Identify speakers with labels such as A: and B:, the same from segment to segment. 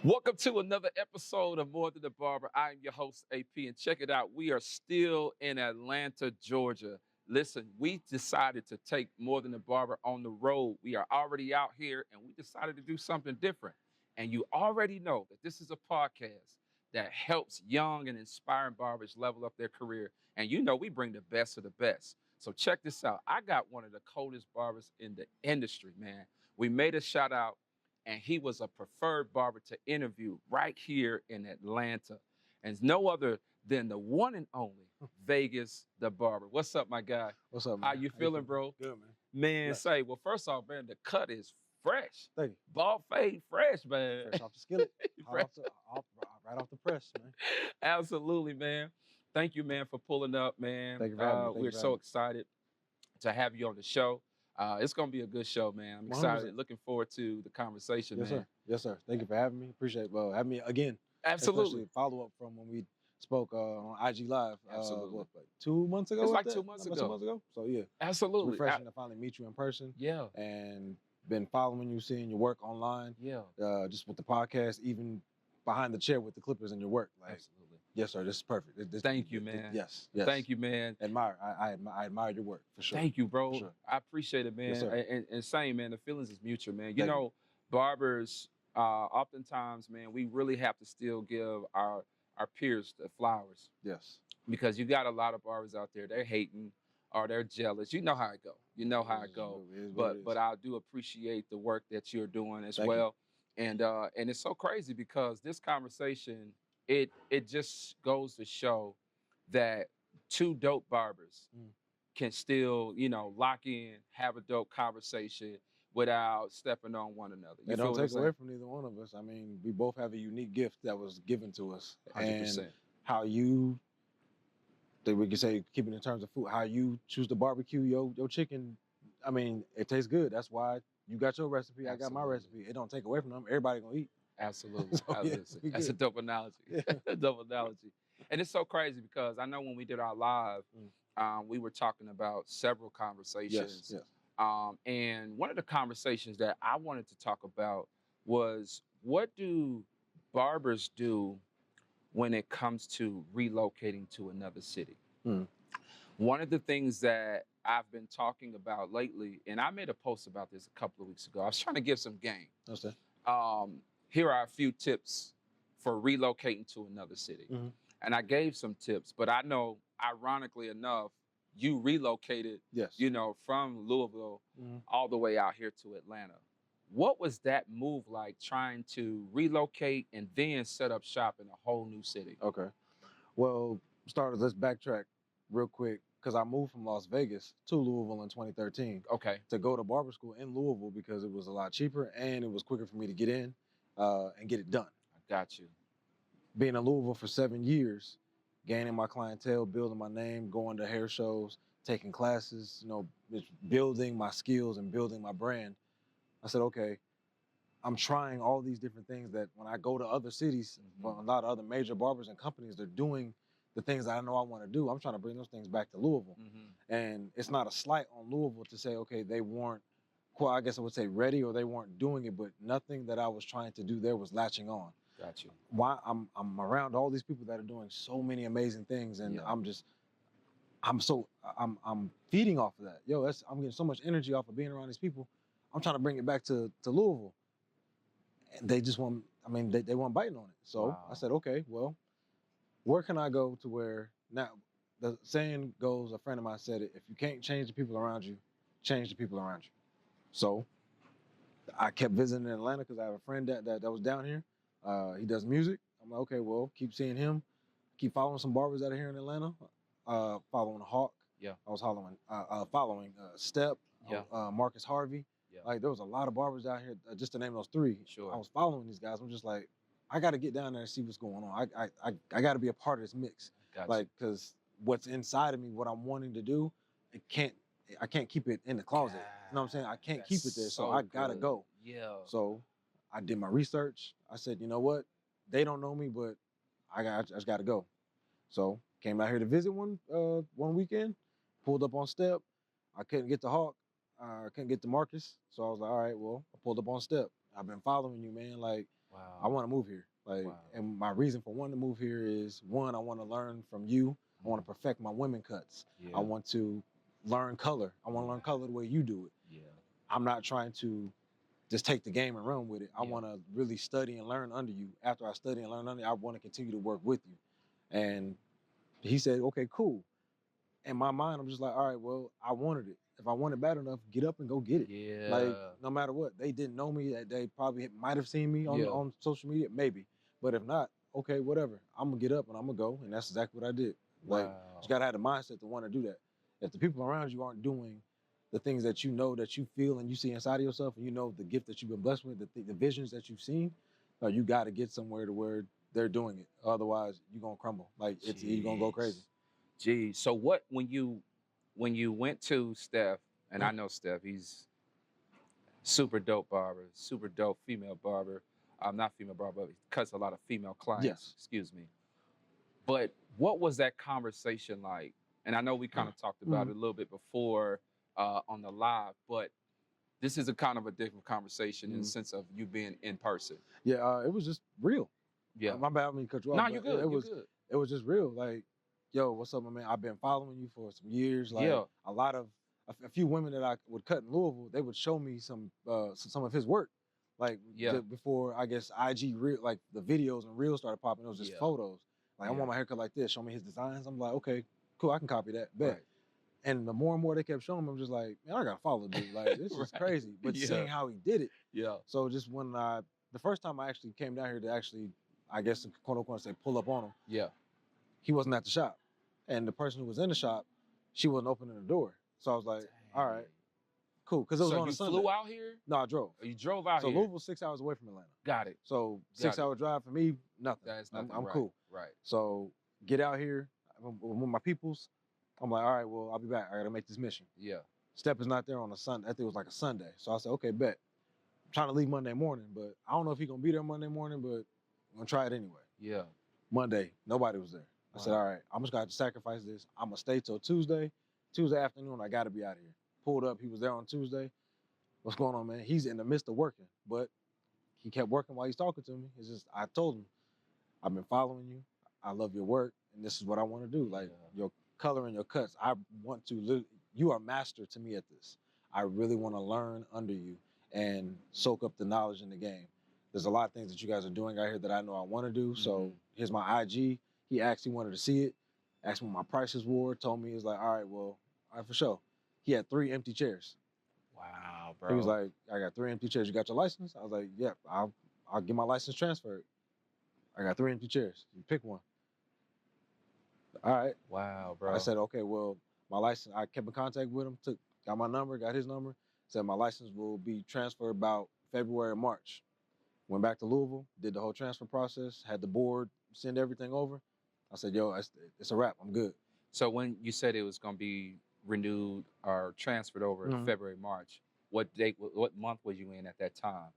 A: Welcome to another episode of More Than A Barber. I am your host, AP, and check it out. We are still in Atlanta, Georgia. Listen, we decided to take More Than A Barber on the road. We are already out here, and we decided to do something different. And you already know that this is a podcast that helps young and inspiring barbers level up their career. And you know we bring the best of the best. So check this out. I got one of the coldest barbers in the industry, man. We made a shout out and he was a preferred barber to interview right here in Atlanta. And it's no other than the one and only Vegas the Barber. What's up, my guy?
B: What's up, man?
A: How you feeling, bro?
B: Good, man.
A: Man, say, well, first off, man, the cut is fresh.
B: Thank you.
A: Ball fade fresh, man.
B: Fresh off the skillet. right off the press, man.
A: Absolutely, man. Thank you, man, for pulling up, man.
B: Thank you for having me.
A: We're so excited to have you on the show. It's going to be a good show, man. I'm excited.
B: 100%.
A: Looking forward to the conversation,
B: Yes,
A: man.
B: sir. Yes, sir. Thank you for having me. Appreciate having me again.
A: Absolutely.
B: Follow up from when we spoke on IG Live.
A: Absolutely.
B: Like 2 months ago?
A: It's like 2 months ago.
B: 2 months ago. So, yeah.
A: Absolutely.
B: It's refreshing to finally meet you in person.
A: Yeah.
B: And been following you, seeing your work online.
A: Yeah.
B: Just with the podcast, even behind the chair with the clippers and your work. Like,
A: absolutely.
B: Yes, sir. This is perfect.
A: Thank you, man.
B: Yes.
A: Thank you, man.
B: I admire your work for sure.
A: Thank you, bro.
B: Sure.
A: I appreciate it, man.
B: Yes, sir.
A: And same, man. The feelings is mutual, man. You know, barbers, oftentimes, man, we really have to still give our peers the flowers.
B: Yes.
A: Because you got a lot of barbers out there, they're hating or they're jealous. You know how it go. You know how it go. But I do appreciate the work that you're doing as well. And it's so crazy because this conversation, it just goes to show that two dope barbers can still, you know, lock in, have a dope conversation without stepping on one another.
B: They don't take away from neither one of us. I mean, we both have a unique gift that was given to us.
A: 100%.
B: And how you, that we can say, keeping in terms of food, how you choose to barbecue your chicken, I mean, it tastes good. That's why you got your recipe, I got my recipe. It don't take away from them. Everybody gonna eat.
A: Absolutely.
B: So, yeah,
A: that's a dope analogy.
B: Yeah.
A: A dope analogy. And it's so crazy because I know when we did our live, we were talking about several conversations.
B: Yes.
A: And one of the conversations that I wanted to talk about was, what do barbers do when it comes to relocating to another city? One of the things that I've been talking about lately, and I made a post about this a couple of weeks ago. I was trying to give some game. Here are a few tips for relocating to another city. And I gave some tips, but I know, ironically enough, you relocated, you know, from Louisville all the way out here to Atlanta. What was that move like, trying to relocate and then set up shop in a whole new city?
B: Okay. Well, let's backtrack real quick, because I moved from Las Vegas to Louisville in 2013.
A: Okay.
B: To go to barber school in Louisville because it was a lot cheaper and it was quicker for me to get in and get it done.
A: I got you.
B: Being in Louisville for 7 years, gaining my clientele, building my name, going to hair shows, taking classes, you know, building my skills and building my brand. I said, okay, I'm trying all these different things that when I go to other cities, a lot of other major barbers and companies, they're doing the things that I know I want to do. I'm trying to bring those things back to Louisville. And it's not a slight on Louisville to say, okay, they weren't, well, I guess I would say ready, or they weren't doing it, but nothing that I was trying to do there was latching on.
A: Got you.
B: Why I'm around all these people that are doing so many amazing things, and I'm feeding off of that. I'm getting so much energy off of being around these people. I'm trying to bring it back to Louisville. And they just want, they weren't biting on it. So I said, okay, well, where can I go to where, now the saying goes, a friend of mine said it, if you can't change the people around you, change the people around you. So I kept visiting Atlanta because I have a friend that was down here. He does music. I'm like, okay, well, keep seeing him. Keep following some barbers that are here in Atlanta. Following Hawk.
A: Yeah.
B: I was following Step.
A: Yeah.
B: Marcus Harvey.
A: Yeah.
B: Like, there was a lot of barbers out here, just to name those three.
A: Sure.
B: I was following these guys. I'm just like, I got to get down there and see what's going on. I got to be a part of this mix.
A: Gotcha.
B: Because what's inside of me, what I'm wanting to do, I can't keep it in the closet. You know what I'm saying? I can't keep it there, so I gotta go.
A: Yeah.
B: So I did my research. I said, you know what? They don't know me, but I just gotta go. So came out here to visit one weekend, pulled up on Step. I couldn't get to Hawk. I couldn't get to Marcus. So I was like, all right, well, I pulled up on Step. I've been following you, man. Like, I want to move here. Like, and my reason for wanting to move here is, one, I want to learn from you. I want to perfect my women cuts.
A: Yeah.
B: I want to learn color. I want to learn color the way you do it.
A: Yeah.
B: I'm not trying to just take the game and run with it. I want to really study and learn under you. After I study and learn under you, I want to continue to work with you. And he said, okay, cool. In my mind, I'm just like, all right, well, I wanted it. If I want it bad enough, get up and go get it.
A: Yeah.
B: Like, no matter what. They didn't know me. They probably might have seen me on social media, maybe. But if not, okay, whatever. I'm going to get up and I'm going to go. And that's exactly what I did. Like, you got to have the mindset to want to do that. If the people around you aren't doing the things that you know, that you feel and you see inside of yourself, and you know the gift that you've been blessed with, the visions that you've seen, you got to get somewhere to where they're doing it. Otherwise, you're going to crumble. Like, you're going to go crazy.
A: Geez. So what, when you went to Steph, and I know Steph, he's super dope barber, super dope female barber. Not female barber, but he cuts a lot of female clients.
B: Yes.
A: Excuse me. But what was that conversation like? And I know we kind of talked about it a little bit before on the live, but this is a kind of a different conversation in the sense of you being in person.
B: Yeah, it was just real.
A: Yeah.
B: My bad, I mean, cut you off.
A: No, you're good.
B: It was just real. Like, yo, what's up, my man? I've been following you for some years. Like, a few women that I would cut in Louisville, they would show me some of his work. Like, before, I guess, IG, like the videos and reels started popping, it was just photos. Like, I want my haircut like this. Show me his designs. I'm like, okay, cool, I can copy that. Bet. Right. And the more and more they kept showing me, I'm just like, man, I gotta follow dude. Like, this is crazy. But seeing how he did it.
A: Yeah.
B: So just when the first time I actually came down here to actually, I guess, quote unquote, say pull up on him.
A: Yeah.
B: He wasn't at the shop. And the person who was in the shop, she wasn't opening the door. So I was like, all right, cool. Because it was on a Sunday.
A: So you flew out here?
B: No, I drove.
A: You drove out here?
B: So Louisville's 6 hours away from Atlanta.
A: Got it.
B: So 6 hour drive for me, nothing.
A: That's nothing.
B: I'm cool.
A: Right.
B: So get out here with my peoples. I'm like, all right, well, I'll be back. I got to make this mission.
A: Yeah.
B: Step is not there on a Sunday. I think it was like a Sunday. So I said, okay, bet. I'm trying to leave Monday morning, but I don't know if he's going to be there Monday morning, but I'm going to try it anyway.
A: Yeah.
B: Monday, nobody was there. I said, all right, I'm just going to have to sacrifice this. I'm going to stay till Tuesday. Tuesday afternoon, I got to be out of here. Pulled up. He was there on Tuesday. What's going on, man? He's in the midst of working, but he kept working while he's talking to me. It's just, I told him, I've been following you. I love your work, and this is what I want to do. Like, your color and your cuts. I want to you are master to me at this. I really want to learn under you and soak up the knowledge in the game. There's a lot of things that you guys are doing out here that I know I want to do. So here's my IG. He actually wanted to see it. Asked me what my prices were. Told me, he was like, all right, well, all right, for sure. He had 3 empty chairs.
A: Wow, bro.
B: He was like, I got 3 empty chairs. You got your license? I was like, yeah, I'll get my license transferred. I got 3 empty chairs. You pick one. All right.
A: Wow, bro.
B: I said, okay, well, my license, I kept in contact with him, got my number, got his number, said my license will be transferred about February or March. Went back to Louisville, did the whole transfer process, had the board send everything over. I said, yo, it's a wrap. I'm good.
A: So when you said it was going to be renewed or transferred over in February, March, what month was you in at that time?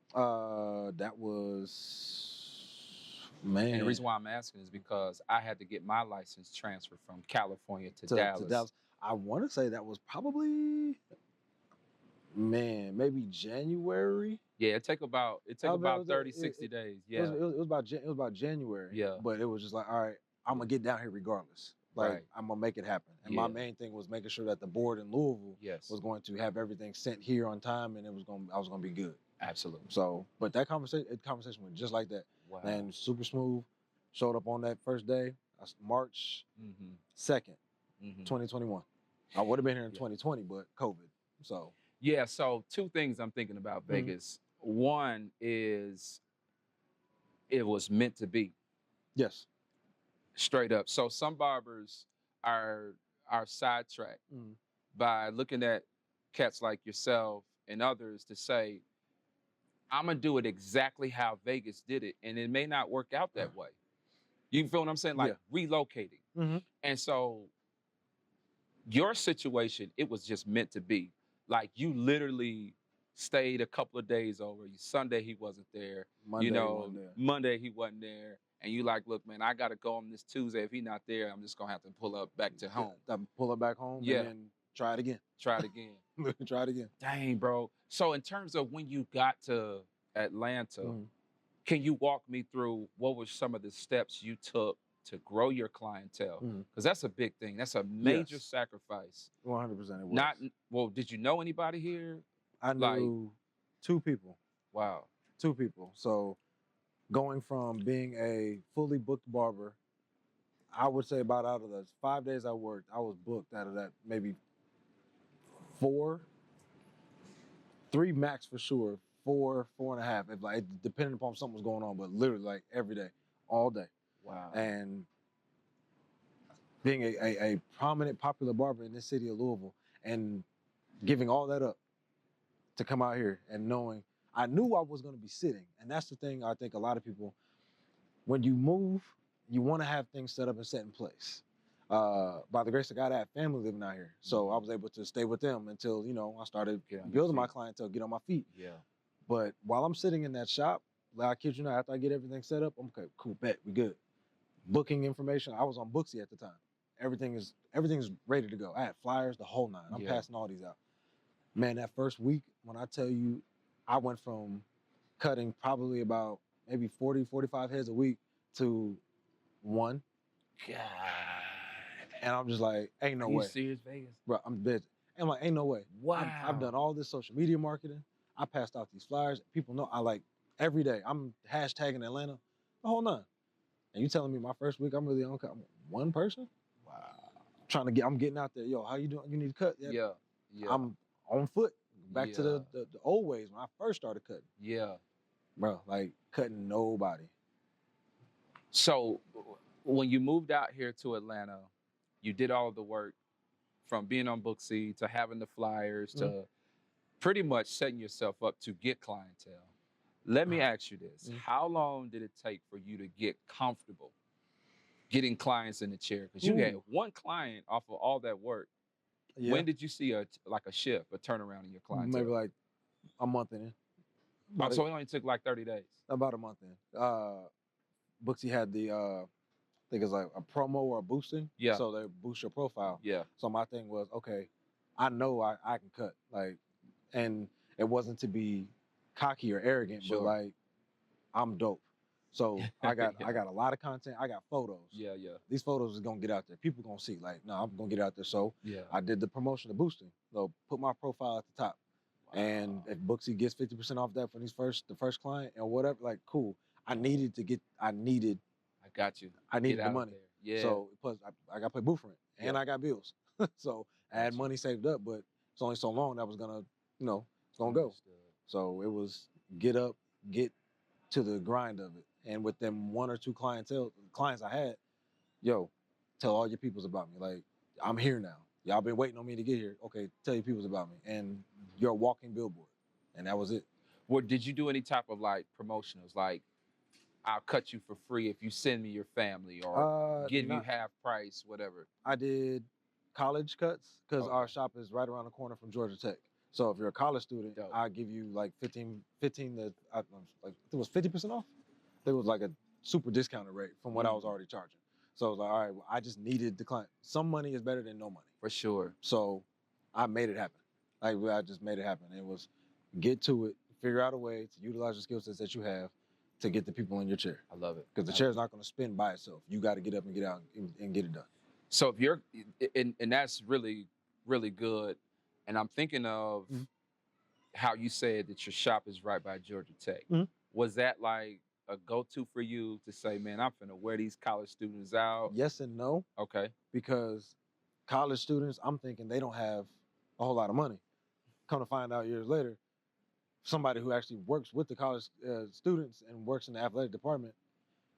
B: That was, man.
A: And the reason why I'm asking is because I had to get my license transferred from California to Dallas.
B: I want to say that was probably, man, maybe January.
A: Yeah, it take about 30, 60 days. Yeah.
B: It was about January.
A: Yeah.
B: But it was just like, all right, I'm going to get down here regardless. Like, I'm going to make it happen. And my main thing was making sure that the board in Louisville was going to have everything sent here on time, and I was going to be good.
A: Absolutely.
B: So, but that conversation went just like that.
A: Wow.
B: And super smooth. Showed up on that first day, March 2nd, 2021. I would have been here in 2020, but COVID. So.
A: Yeah, so 2 things I'm thinking about Vegas. One is it was meant to be.
B: Yes.
A: Straight up. So some barbers are sidetracked by looking at cats like yourself and others to say, I'm going to do it exactly how Vegas did it, and it may not work out that way. You feel what I'm saying? Like relocating. And so your situation, it was just meant to be. Like, you literally stayed a couple of days over. Sunday he wasn't there. Monday he wasn't there. And you like, look, man, I got to go on this Tuesday. If he's not there, I'm just going to have to pull up back to home.
B: Pull up back home and try it again.
A: Try it again.
B: Try it again.
A: Dang, bro. So in terms of when you got to Atlanta, Can you walk me through what were some of the steps you took to grow your clientele? Because that's a big thing. That's a major
B: Yes.
A: sacrifice.
B: 100% it was.
A: Not well. Did you know anybody here?
B: I knew 2 people.
A: Wow.
B: 2 people. So going from being a fully booked barber, I would say about out of the 5 days I worked, I was booked out of that maybe 4, 3 max for sure, 4, 4.5. If like depending upon something was going on, but literally like every day, all day.
A: Wow.
B: And being a prominent, popular barber in this city of Louisville and giving all that up to come out here and knowing I knew I was going to be sitting. And that's the thing I think a lot of people, when you move, you want to have things set up and set in place. By the grace of God, I have family living out here. So I was able to stay with them until, you know, I started building my clientele, get on my feet.
A: Yeah.
B: But while I'm sitting in that shop, like I kid you not, after I get everything set up, I'm okay, cool, bet, we good. Booking information, I was on Booksy at the time. Everything's ready to go. I had flyers, the whole 9. I'm passing all these out. Man, that first week, when I tell you, I went from cutting probably about maybe 40, 45 heads a week to 1.
A: God.
B: And I'm just like, ain't no way.
A: Are you serious, Vegas?
B: Bro, I'm busy. I'm like, ain't no way.
A: Wow.
B: I've done all this social media marketing. I passed out these flyers. People know I like every day. I'm hashtagging Atlanta, the whole 9. And you telling me my first week I'm really on cut? I'm 1 person? Wow. I'm getting out there. Yo, how you doing? You need to cut?
A: Yeah.
B: I'm on foot. Back to the old ways when I first started cutting.
A: Yeah.
B: Bro, like cutting nobody.
A: So when you moved out here to Atlanta, you did all of the work from being on Booksy to having the flyers to pretty much setting yourself up to get clientele. Let me ask you this. How long did it take for you to get comfortable getting clients in the chair? Because you had 1 client off of all that work.
B: Yeah.
A: When did you see a shift, a turnaround in your clientele?
B: Maybe like a month in.
A: So it only took like 30 days.
B: About a month in. Booksy had the I think it's like a promo or a boosting.
A: Yeah.
B: So they boost your profile.
A: Yeah.
B: So my thing was, okay, I know I can cut. Like, and it wasn't to be cocky or arrogant, but like I'm dope. So I got a lot of content. I got photos.
A: Yeah.
B: These photos is gonna get out there. People gonna see. Like, no, I'm gonna get out there. So I did the promotion, the boosting. So put my profile at the top. Wow. And if Booksy gets 50% off that for the first client and whatever, like cool. I needed.
A: I got you.
B: I needed the money.
A: Yeah.
B: So plus I got to pay booth rent and I got bills. So I had money saved up, but it's only so long that was gonna, it's gonna go. So it was get to the grind of it. And with them 1 or 2 clients I had, yo, tell all your peoples about me. Like, I'm here now. Y'all been waiting on me to get here. Okay, tell your peoples about me. And you're a walking billboard. And that was it.
A: Well, did you do any type of like promotionals? Like, I'll cut you for free if you send me your family, or give you half price, whatever.
B: I did college cuts because our shop is right around the corner from Georgia Tech. So if you're a college student, I give you like 15 to, like, it was 50% off. It was like a super discounted rate from what I was already charging. So I was like, all right, well, I just needed the client. Some money is better than no money.
A: For sure.
B: So I made it happen. Like, I just made it happen. It was get to it, figure out a way to utilize the skill sets that you have to get the people in your chair.
A: I love it.
B: Because the chair's not going to spin by itself. You got to get up and get out and get it done.
A: So if you're, and that's really, really good. And I'm thinking of how you said that your shop is right by Georgia Tech. Was that like a go-to for you to say, man, I'm finna wear these college students out?
B: Yes and no.
A: Okay.
B: Because college students, I'm thinking they don't have a whole lot of money. Come to find out years later, somebody who actually works with the college students and works in the athletic department,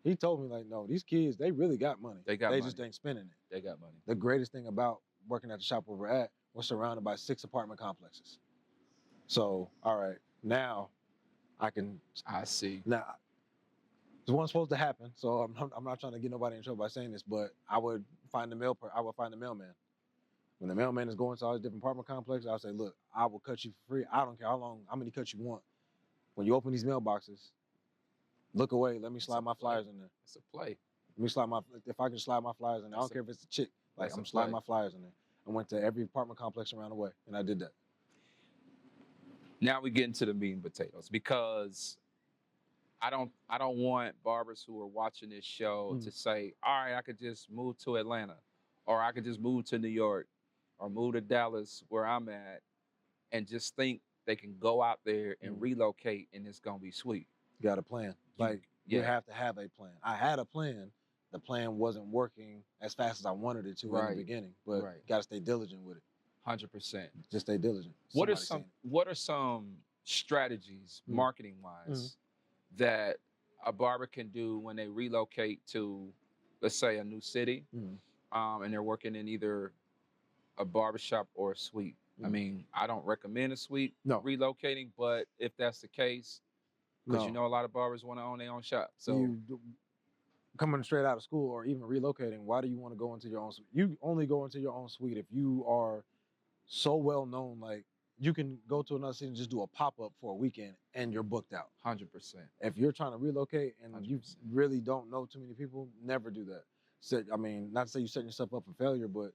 B: he told me, like, no, these kids, they really got money. They just ain't spending it.
A: They got money.
B: The greatest thing about working at the shop where we're at, we're surrounded by 6 apartment complexes. So, all right, now I see. Now, this wasn't supposed to happen, so I'm not trying to get nobody in trouble by saying this, but I would find the mailman. When the mailman is going to all these different apartment complexes, I'll say, look, I will cut you for free. I don't care how many cuts you want. When you open these mailboxes, look away. Let me slide my flyers in there.
A: It's a play.
B: Let me if I can slide my flyers in there. I don't care if it's a chick. Like, I'm sliding my flyers in there. I went to every apartment complex around the way, and I did that.
A: Now we get into the meat and potatoes, because I don't want barbers who are watching this show to say, all right, I could just move to Atlanta, or I could just move to New York, or move to Dallas where I'm at, and just think they can go out there and relocate and it's gonna be sweet.
B: You got a plan. You have to have a plan. I had a plan. The plan wasn't working as fast as I wanted it to in the beginning, but got to stay diligent with it.
A: 100%.
B: Just stay diligent.
A: What are some strategies, marketing wise, that a barber can do when they relocate to, let's say, a new city, and they're working in either a barbershop or a suite? I mean, I don't recommend a suite relocating, but if that's the case, because you know a lot of barbers want to own their own shop. So
B: coming straight out of school or even relocating, why do you want to go into your own suite? You only go into your own suite if you are so well known. Like, you can go to another city and just do a pop-up for a weekend and you're booked out.
A: 100%.
B: If you're trying to relocate and
A: 100%.
B: you really don't know too many people, never do that. So, I mean, not to say you're setting yourself up for failure, but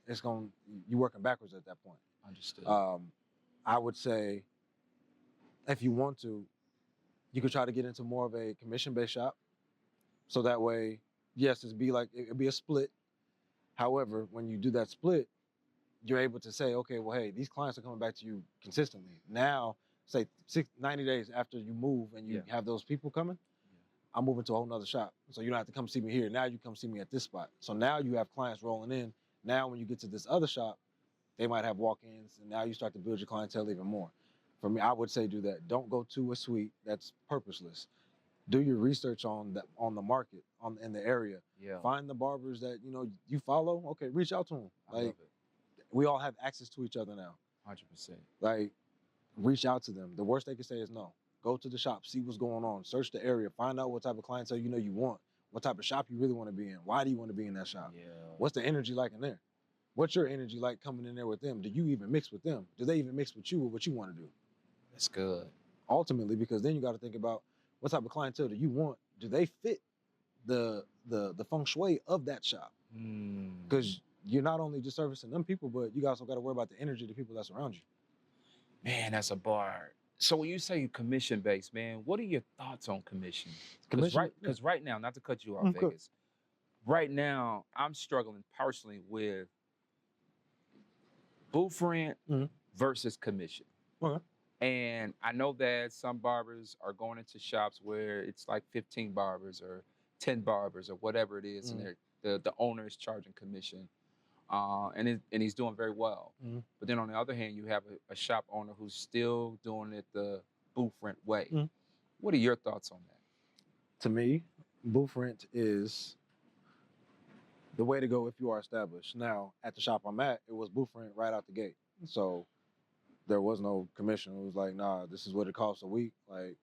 B: you're working backwards at that point.
A: Understood.
B: I would say, if you want to, you could try to get into more of a commission-based shop. So that way, yes, it'd be a split. However, when you do that split, you're able to say, okay, well, hey, these clients are coming back to you consistently. Now, say 90 days after you move and you have those people coming, I'm moving to a whole nother shop. So you don't have to come see me here. Now you come see me at this spot. So now you have clients rolling in. Now when you get to this other shop, they might have walk-ins, and now you start to build your clientele even more. For me, I would say do that. Don't go to a suite that's purposeless. Do your research on the market, in the area.
A: Yeah.
B: Find the barbers that you follow. Okay, reach out to them. Like, we all have access to each other now.
A: 100%.
B: Like, reach out to them. The worst they can say is no. Go to the shop, see what's going on, search the area, find out what type of clientele you want, what type of shop you really want to be in. Why do you want to be in that shop?
A: Yeah.
B: What's the energy like in there? What's your energy like coming in there with them? Do you even mix with them? Do they even mix with you or what you want to do?
A: That's good.
B: Ultimately, because then you got to think about what type of clientele do you want? Do they fit the feng shui of that shop? Because you're not only just servicing them people, but you also got to worry about the energy of the people that's around you.
A: Man, that's a bar. So when you say commission-based, man, what are your thoughts on commission? Because right now, not to cut you off, Vegas, right now, I'm struggling personally with booth rent versus commission.
B: Okay.
A: And I know that some barbers are going into shops where it's like 15 barbers or 10 barbers or whatever it is, and the owner is charging commission, and he's doing very well. But then on the other hand, you have a shop owner who's still doing it the booth rent way. What are your thoughts on that?
B: To me, booth rent is the way to go if you are established. Now, at the shop I'm at, it was booth rent right out the gate. So there was no commission. It was like, nah, this is what it costs a week. Like,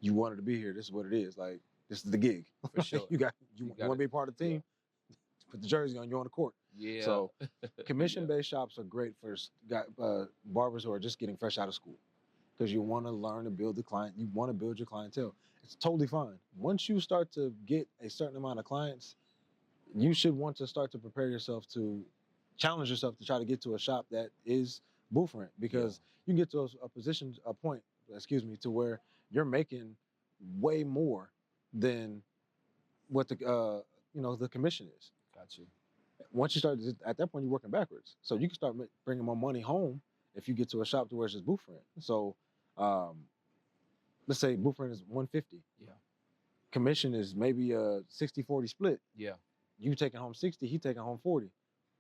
B: you wanted to be here. This is what it is. Like, this is the gig.
A: For sure.
B: you want to be a part of the team? Put the jersey on. You're on the court.
A: Yeah.
B: So commission-based shops are great for barbers who are just getting fresh out of school, because you want to learn to build the client. You want to build your clientele. It's totally fine. Once you start to get a certain amount of clients, you should want to start to prepare yourself to challenge yourself to try to get to a shop that is booth rent, because you can get to a point, to where you're making way more than what the commission is.
A: Got you.
B: Once you start, at that point, you're working backwards. So you can start bringing more money home if you get to a shop to where it's just booth rent. So let's say booth rent is $150.
A: Yeah.
B: Commission is maybe a 60-40 split.
A: Yeah.
B: You taking home 60, he taking home 40.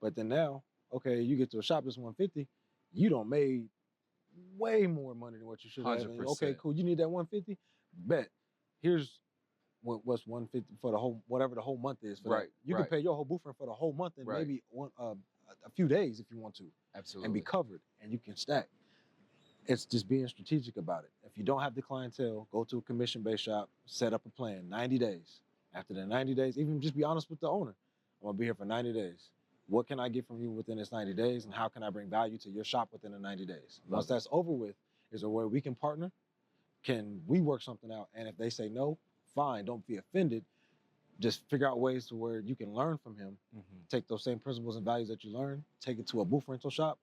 B: But then now, okay, you get to a shop that's 150, you done made way more money than what you should have.
A: 100%.
B: Okay, cool. You need that 150? Bet. Here's what's 150 for the whole, whatever the whole month is. For that. You can pay your whole booth rent for the whole month and maybe a few days if you want to.
A: Absolutely.
B: And be covered, and you can stack. It's just being strategic about it. If you don't have the clientele, go to a commission-based shop, set up a plan, 90 days. After the 90 days, even just be honest with the owner. I'm gonna be here for 90 days. What can I get from you within this 90 days, and how can I bring value to your shop within the 90 days? Once that's over with, is there a way we can partner? Can we work something out? And if they say no, fine, don't be offended. Just figure out ways to where you can learn from him, take those same principles and values that you learn, take it to a booth rental shop,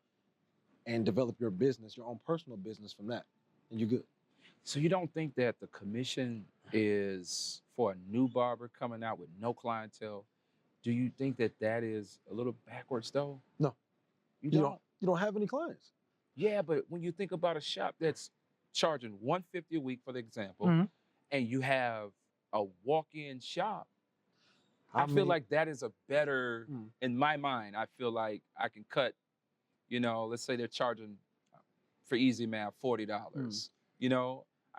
B: and develop your business, your own personal business from that. And you're good.
A: So you don't think that the commission is for a new barber coming out with no clientele? Do you think that that is a little backwards though?
B: No,
A: You
B: you
A: don't?
B: don't have any clients.
A: Yeah, but when you think about a shop that's charging 150 a week, for the example,
B: Mhm.
A: and you have a walk-in shop, I feel
B: mean,
A: like that is a better,
B: Mm.
A: in my mind, I feel like I can cut, let's say they're charging for easy math $40.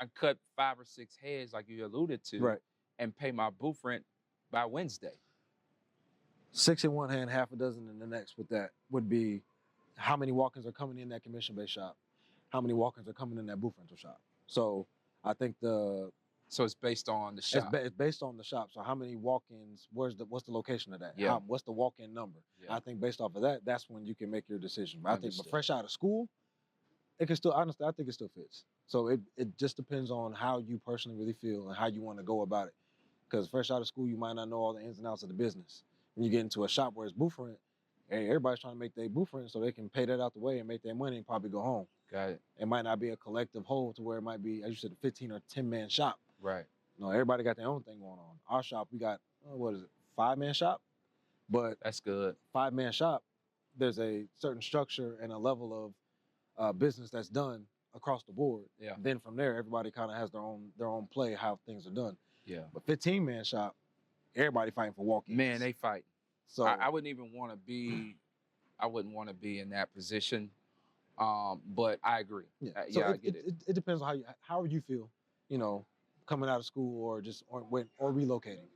A: I cut 5 or 6 heads like you alluded to,
B: Right.
A: and pay my booth rent by Wednesday.
B: 6 in one hand, half a dozen in the next. With that would be how many walk-ins are coming in that commission-based shop, how many walk-ins are coming in that booth rental shop. So I think
A: So it's based on the shop.
B: It's based on the shop. So how many walk-ins? What's the location of that?
A: Yeah.
B: What's the walk-in number?
A: Yeah.
B: I think based off of that, that's when you can make your decision. But I think,
A: Understood.
B: but fresh out of school, it can still, honestly, I think it still fits. So it just depends on how you personally really feel and how you want to go about it. Because fresh out of school, you might not know all the ins and outs of the business. When you get into a shop where it's booth rent, hey, everybody's trying to make their booth rent so they can pay that out the way and make their money and probably go home.
A: Got it.
B: It might not be a collective whole to where it might be, as you said, a 15 or 10-man shop.
A: Right.
B: No, everybody got their own thing going on. Our shop, we got, 5-man shop? But
A: That's good.
B: 5-man shop, there's a certain structure and a level of business that's done across the board.
A: Yeah.
B: Then from there, everybody kind of has their own play, how things are done.
A: Yeah.
B: But 15-man shop, everybody fighting for walk-ins.
A: Man, they fight.
B: So
A: I wouldn't even want to be, I wouldn't want to be in that position. But I agree.
B: yeah,
A: I get it.
B: It depends on how you feel, coming out of school or relocating.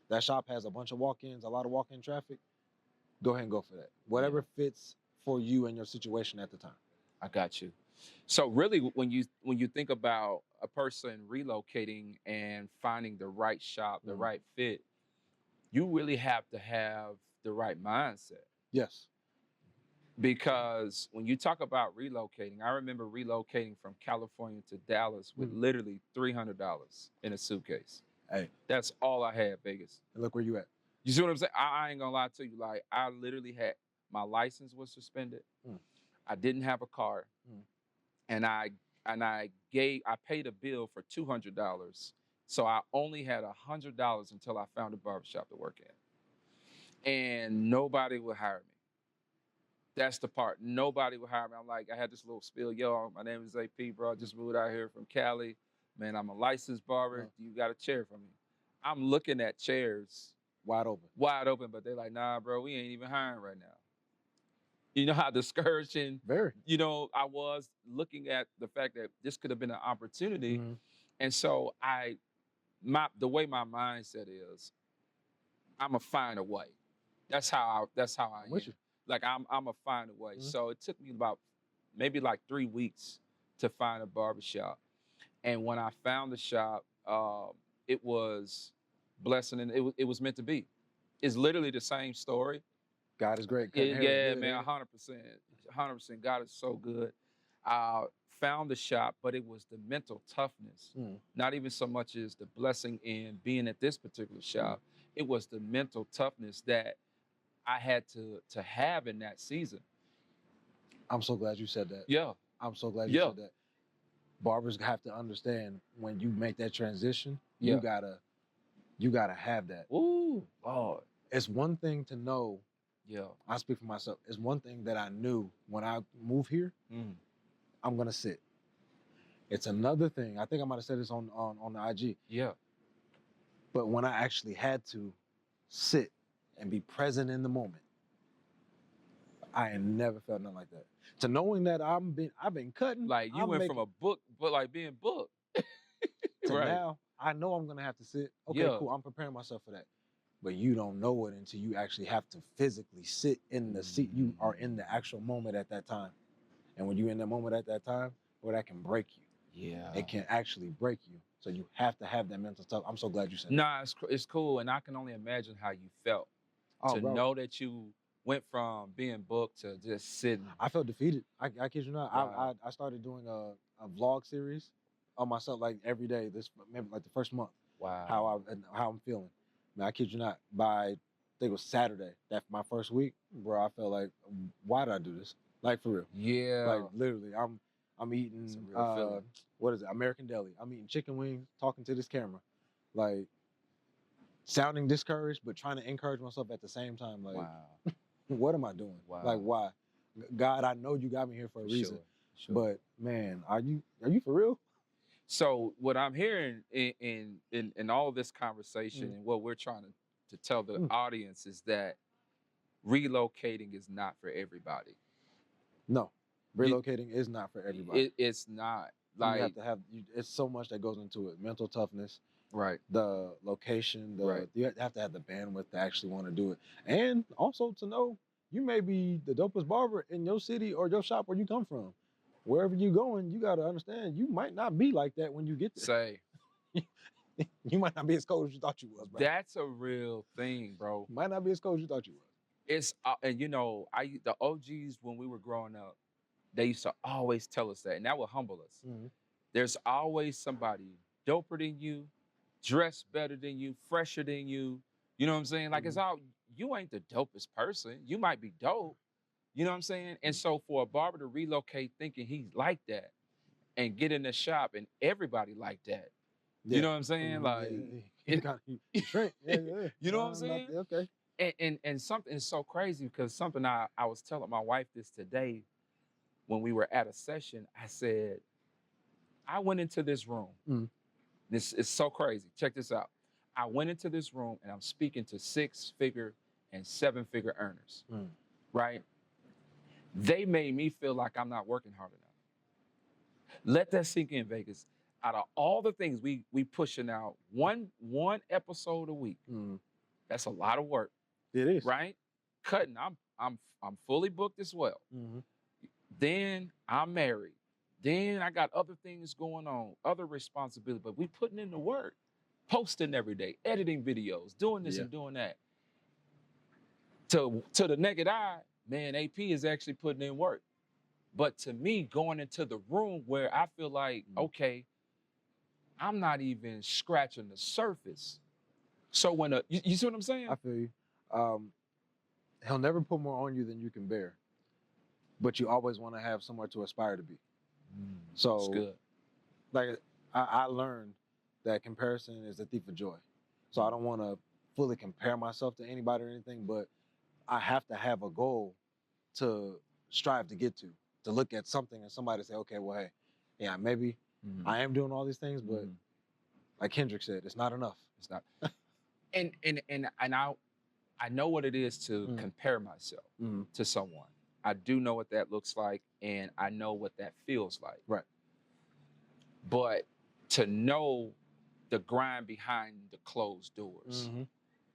B: That shop has a bunch of walk-ins, a lot of walk-in traffic. Go ahead and go for that. Whatever fits for you and your situation at the time.
A: I got you. So really, when you think about a person relocating and finding the right shop, the right fit, you really have to have the right mindset.
B: Yes.
A: Because when you talk about relocating, I remember relocating from California to Dallas with literally $300 in a suitcase.
B: Hey,
A: that's all I had, Vegas.
B: And look where you at.
A: You see what I'm saying? I ain't gonna lie to you. Like, I literally had, my license was suspended. I didn't have a car, and I paid a bill for $200. So I only had $100 until I found a barbershop to work at, and nobody would hire me. That's the part. Nobody would hire me. I'm like, I had this little spiel. Yo, my name is AP, bro. I just moved out here from Cali. Man, I'm a licensed barber. You got a chair for me? I'm looking at chairs.
B: Wide open,
A: but they're like, nah, bro, we ain't even hiring right now. You know how discouraging,
B: very.
A: I was looking at the fact that this could have been an opportunity. And so the way my mindset is, I'm going to find a way. That's how I am. Like, I'm going to find a way. So it took me about maybe like 3 weeks to find a barbershop. And when I found the shop, it was blessing, and it was meant to be. It's literally the same story.
B: God is great.
A: Yeah, man, 100%. 100%. God is so good. I found the shop, but it was the mental toughness. Not even so much as the blessing in being at this particular shop. It was the mental toughness that I had to have in that season.
B: I'm so glad you said that.
A: Yeah.
B: I'm so glad you said that. Barbers have to understand when you make that transition, you gotta have that.
A: Ooh, Lord.
B: It's one thing to know.
A: Yeah.
B: I speak for myself. It's one thing that I knew when I moved here, I'm gonna sit. It's another thing. I think I might have said this on the IG.
A: Yeah.
B: But when I actually had to sit and be present in the moment, I ain't never felt nothing like that. To knowing that I've been cutting.
A: Like, you went from a book, but like being booked.
B: to now, I know I'm gonna have to sit. Okay, cool. I'm preparing myself for that. But you don't know it until you actually have to physically sit in the seat. You are in the actual moment at that time. And when you're in that moment at that time, well, that can break you.
A: Yeah.
B: It can actually break you. So you have to have that mental stuff. I'm so glad you said that.
A: Nah, it's cool. And I can only imagine how you felt to know that you went from being booked to just sitting.
B: I felt defeated. I kid you not. Wow. I started doing a vlog series on myself, like every day, maybe like the first month.
A: Wow.
B: How I'm feeling. Man, I kid you not. By, I think it was Saturday, that my first week, bro, I felt like, why did I do this? Like, for real.
A: Yeah.
B: Like, literally, I'm eating
A: It's a real feeling.
B: what is it? American Deli. I'm eating chicken wings, talking to this camera, like sounding discouraged, but trying to encourage myself at the same time. Like,
A: Wow.
B: what am I doing?
A: Wow.
B: Like, why? God, I know you got me here for a reason.
A: Sure.
B: But man, are you for real?
A: So what I'm hearing in all this conversation and what we're trying to tell the audience is that relocating is not for everybody.
B: No, relocating is not for everybody.
A: It's not. Like,
B: you have to have. It's so much that goes into it. Mental toughness.
A: Right.
B: The location.
A: Right.
B: You have to have the bandwidth to actually want to do it, and also to know you may be the dopest barber in your city or your shop where you come from. Wherever you going, you got to understand you might not be like that when you get there.
A: Say.
B: You might not be as cold as you thought you was, bro.
A: That's a real thing, bro.
B: Might not be as cold as you thought you was.
A: It's and you know, the OGs when we were growing up, they used to always tell us that, and that would humble us. There's always somebody doper than you, dressed better than you, fresher than you. You know what I'm saying? Like, it's all, you ain't the dopest person. You might be dope. You know what I'm saying? And so for a barber to relocate thinking he's like that and get in the shop and everybody like that. Yeah. You know what I'm saying? Like,
B: shrink.
A: You know what I'm saying?
B: Okay.
A: And something is so crazy because something I was telling my wife this today when we were at a session. I said, I went into this room. This is so crazy. Check this out. I went into this room and I'm speaking to 6-figure and 7-figure earners, right? They made me feel like I'm not working hard enough. Let that sink in, Vegas. Out of all the things we pushing out, one episode a week. That's a lot of work.
B: It is.
A: Right? Cutting, I'm fully booked as well. Then I'm married. Then I got other things going on, other responsibilities, but we putting in the work, posting every day, editing videos, doing this and doing that. To the naked eye, man, AP is actually putting in work. But to me, going into the room where I feel like, okay, I'm not even scratching the surface. So when you see what I'm saying?
B: I feel you. He'll never put more on you than you can bear, but you always want to have somewhere to aspire to be. So
A: that's good.
B: Like I learned that comparison is a thief of joy. So I don't want to fully compare myself to anybody or anything, but I have to have a goal to strive to get to look at something and somebody say, okay, well, hey, yeah, maybe I am doing all these things, but like Kendrick said, it's not enough.
A: It's not. and I know what it is to compare myself to someone. I do know what that looks like, and I know what that feels like. Right. But to know the grind behind the closed doors,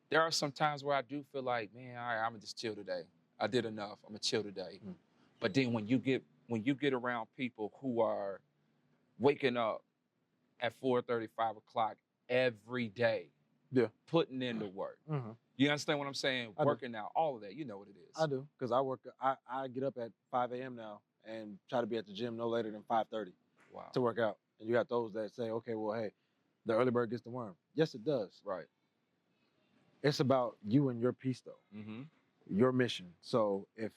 A: there are some times where I do feel like, man, I'm gonna just chill today. I did enough. I'm gonna chill today. But then when you get around people who are waking up at 4:30, 5 o'clock every day, putting in the work. You understand what I'm saying? Working out, all of that. You know what it is.
B: I do, because I get up at 5 a.m. now and try to be at the gym no later than 5:30 to work out. And you got those that say, okay, well, hey, the early bird gets the worm. Yes, it does.
A: Right.
B: It's about you and your piece, though. Your mission. So if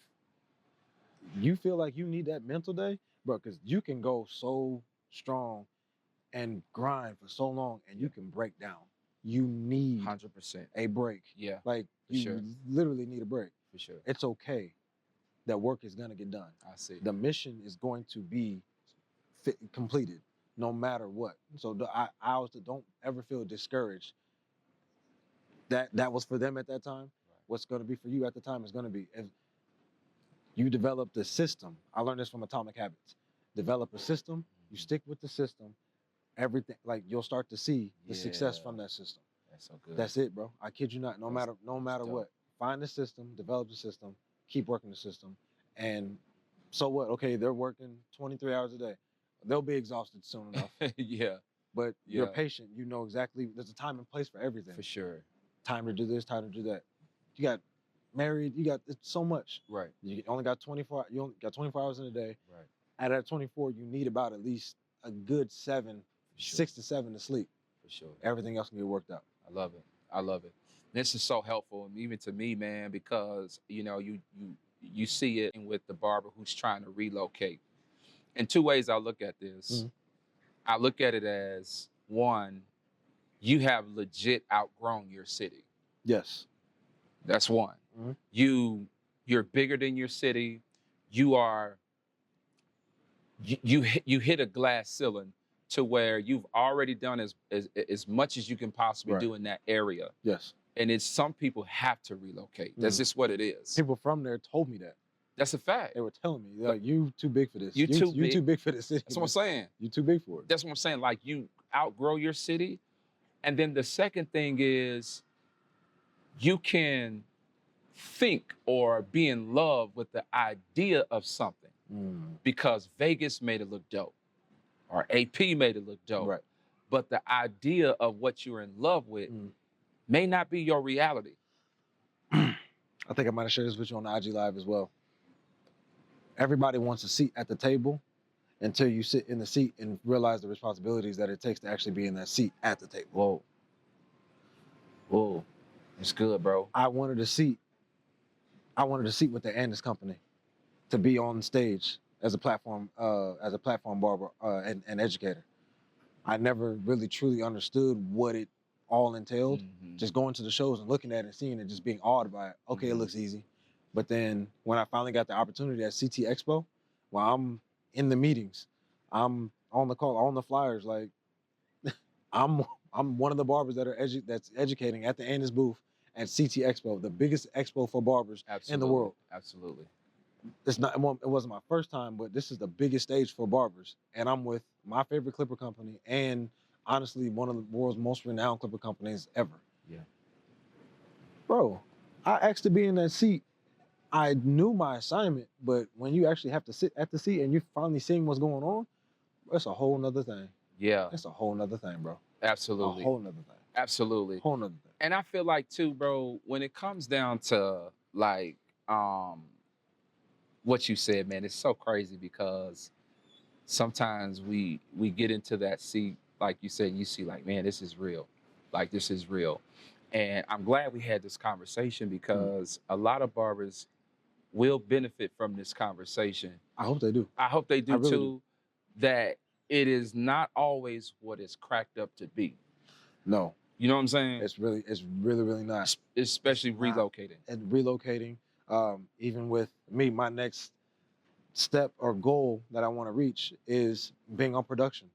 B: you feel like you need that mental day, bro, because you can go so strong and grind for so long and you can break down. You need
A: 100%
B: a break.
A: Yeah.
B: Like you literally need a break.
A: For sure.
B: It's okay that work is gonna get done.
A: I see.
B: The mission is going to be completed no matter what. So I also don't ever feel discouraged. That was for them at that time. Right. What's gonna be for you at the time is gonna be. If you develop the system, I learned this from Atomic Habits. Develop a system, you stick with the system, everything, like you'll start to see the success from that system.
A: That's so good.
B: That's it, bro. I kid you not. No matter what, find the system, develop the system, keep working the system, and so what? Okay, they're working 23 hours a day. They'll be exhausted soon enough.
A: Yeah.
B: But you're patient. You know exactly. There's a time and place for everything.
A: For sure.
B: Time to do this. Time to do that. You got married. You got so much.
A: Right.
B: You only got 24. You only got 24 hours in a day.
A: Right.
B: Out of that 24, you need about at least a good 6 to 7 to sleep.
A: For sure.
B: Everything else can get worked out.
A: I love it. I love it. This is so helpful, even to me, man, because you know you see it with the barber who's trying to relocate, in two ways I look at this.
B: Mhm.
A: I look at it as, one, you have legit outgrown your city.
B: Yes.
A: That's one.
B: Mhm.
A: You're bigger than your city. You hit a glass ceiling to where you've already done as much as you can possibly
B: Right.
A: do in that area.
B: Yes.
A: And it's some people have to relocate. That's just what it is.
B: People from there told me that.
A: That's a fact.
B: They were telling me, like, you too big for this.
A: You too
B: you
A: big.
B: too big for this city.
A: That's what I'm saying.
B: You too big for it.
A: That's what I'm saying. Like, you outgrow your city. And then the second thing is you can think or be in love with the idea of something because Vegas made it look dope or AP made it look dope.
B: Right.
A: But the idea of what you're in love with may not be your reality.
B: I think I might have shared this with you on the IG Live as well. Everybody wants a seat at the table until you sit in the seat and realize the responsibilities that it takes to actually be in that seat at the table.
A: Whoa. Whoa. It's good, bro.
B: I wanted a seat with the Andis company to be on stage as a platform barber and educator. I never really truly understood what it all entailed. Just going to the shows and looking at it and seeing it, just being awed by it. Okay, it looks easy. But then when I finally got the opportunity at CT Expo, while I'm in the meetings, I'm on the call, on the flyers, like I'm one of the barbers that's educating at the Andis booth at CT Expo, the biggest expo for barbers in the world.
A: Absolutely.
B: It wasn't my first time, but this is the biggest stage for barbers. And I'm with my favorite clipper company and honestly one of the world's most renowned clipper companies ever.
A: Yeah.
B: Bro, I asked to be in that seat. I knew my assignment, but when you actually have to sit at the seat and you're finally seeing what's going on, that's a whole nother thing.
A: Yeah.
B: That's a whole nother thing, bro.
A: Absolutely.
B: A whole nother thing.
A: Absolutely.
B: Whole nother thing.
A: And I feel like too, bro, when it comes down to like what you said, man, it's so crazy because sometimes we get into that seat, like you said, you see like, man, this is real. Like, this is real. And I'm glad we had this conversation because a lot of barbers will benefit from this conversation.
B: I hope they do.
A: I hope they do
B: really
A: too.
B: do.
A: That it is not always what it's cracked up to be.
B: No.
A: You know what I'm saying?
B: It's really, really not.
A: Especially relocating.
B: And relocating, even with me, my next step or goal that I want to reach is being on production,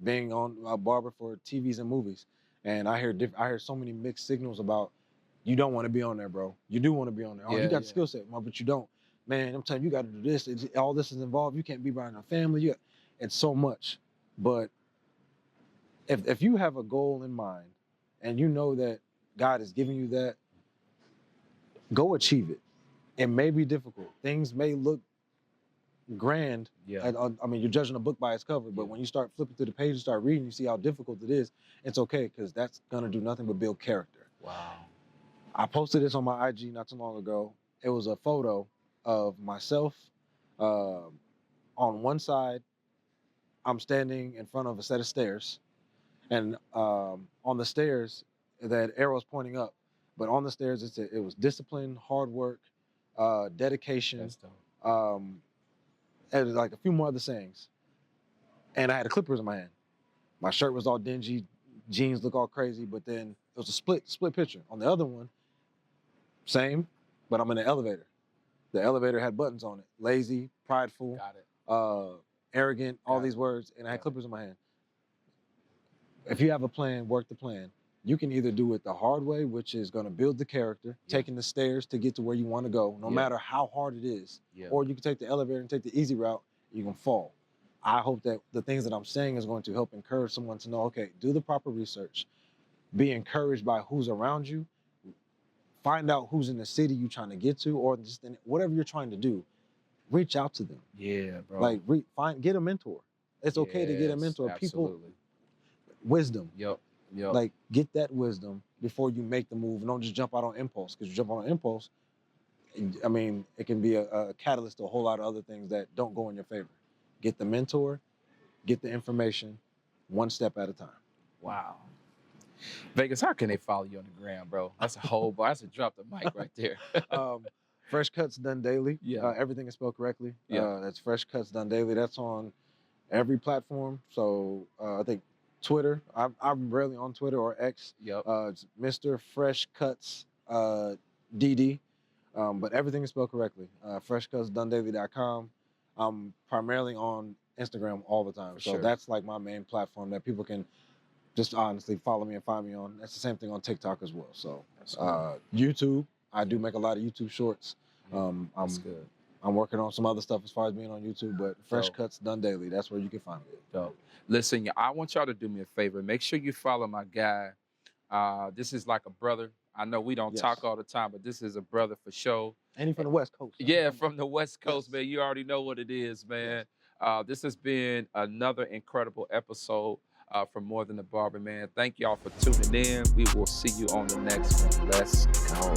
B: being on a barber for TVs and movies. And I hear so many mixed signals about, you don't want to be on there, bro. You do want to be on there. Oh, you got the skill set, but you don't. Man, I'm telling you, you got to do this. All this is involved. You can't be around a family. It's so much. But if you have a goal in mind and you know that God is giving you that, go achieve it. It may be difficult. Things may look grand.
A: Yeah.
B: I mean, you're judging a book by its cover, but when you start flipping through the page and start reading, you see how difficult it is. It's okay, because that's going to do nothing but build character.
A: Wow.
B: I posted this on my IG not too long ago. It was a photo of myself. On one side, I'm standing in front of a set of stairs. And on the stairs, that arrow's pointing up. But on the stairs, it was discipline, hard work, dedication.
A: That's dope.
B: And like a few more other sayings. And I had a clippers in my hand. My shirt was all dingy, jeans look all crazy, but then it was a split picture. On the other one, same, but I'm in the elevator. The elevator had buttons on it. Lazy, prideful,
A: Got it.
B: Arrogant, all these words, and I had clippers in my hand. If you have a plan, work the plan. You can either do it the hard way, which is going to build the character, taking the stairs to get to where you want to go, no matter how hard it is. Or you can take the elevator and take the easy route, you can fall. I hope that the things that I'm saying is going to help encourage someone to know, okay, do the proper research, be encouraged by who's around you, find out who's in the city you're trying to get to, or just whatever you're trying to do, reach out to them.
A: Yeah, bro.
B: Like, get a mentor. It's okay to get a mentor.
A: Absolutely.
B: People, wisdom.
A: Yep.
B: Like, get that wisdom before you make the move, and don't just jump out on impulse, because you jump on impulse, I mean, it can be a catalyst to a whole lot of other things that don't go in your favor. Get the mentor, get the information, one step at a time.
A: Wow. Vegas, how can they follow you on the gram, bro? That's that's a drop the mic right there.
B: Fresh Cuts Done Daily.
A: Yeah.
B: Everything is spelled correctly.
A: Yeah.
B: That's Fresh Cuts Done Daily. That's on every platform. So I think Twitter. I'm rarely on Twitter or X.
A: Yep.
B: It's Mr. Fresh Cuts DD. But everything is spelled correctly. FreshCutsDoneDaily.com. I'm primarily on Instagram all the time. So that's like my main platform that people can just honestly follow me and find me on. That's the same thing on TikTok as well. So YouTube, I do make a lot of YouTube shorts.
A: That's good.
B: I'm working on some other stuff as far as being on YouTube, but Fresh Cuts Done Daily, that's where you can find me.
A: Dope. Listen, I want y'all to do me a favor. Make sure you follow my guy. This is like a brother. I know we don't talk all the time, but this is a brother for sure.
B: And he's from the West Coast.
A: Yeah, from the West Coast, man. You already know what it is, man. This has been another incredible episode from More Than A Barber, man. Thank y'all for tuning in. We will see you on the next one. Let's go.